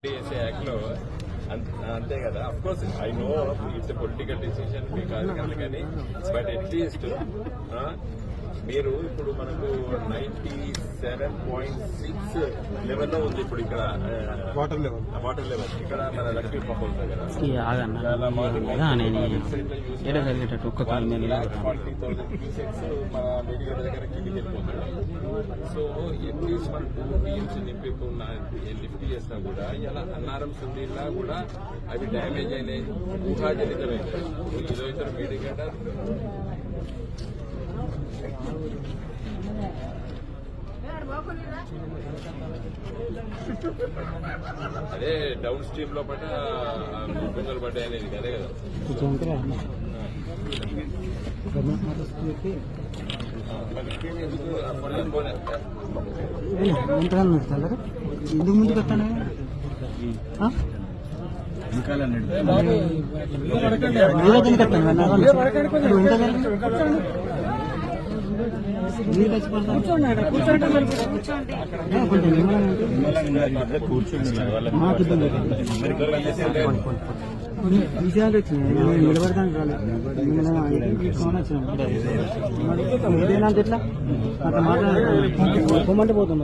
Act లో అంతే కదా. Of course I know it's political decision మీ కాదు కానీ, బట్ అట్లీస్ట్ మీరు ఇప్పుడు మనకు 97.6 లెవెల్లో ఉంది ఇప్పుడు ఇక్కడ వాటర్ లెవెల్ ఇక్కడ మన లక్ష్మీ పంప్ ఉంటుంది కదా. 40,000 క్యూసెక్స్ మన మేడిగడ్డ దగ్గర కిందికి వెళ్ళిపోతుంది. సో అట్లీస్ట్ మనం 2 టీఎంసీ నింపుకున్న లిఫ్ట్ చేసినా కూడా ఇలా అన్నారం సుందీలా కూడా అవి డ్యామేజ్ అయినాయి, ఊహాజనితమైన ఈరోజు మేడిగడ్డ అదే డౌన్ స్ట్రీమ్ లో పడ్డ గుంజలు పడ్డాయి అనేది అదే కదా. ఎందుకు ముందుకు వస్తాను విషయాలు వచ్చినాయి, నిలబడతాను రాలేదు. ఎట్లా అట్లా మాట్లాడాలి పోమంటే పోతాం.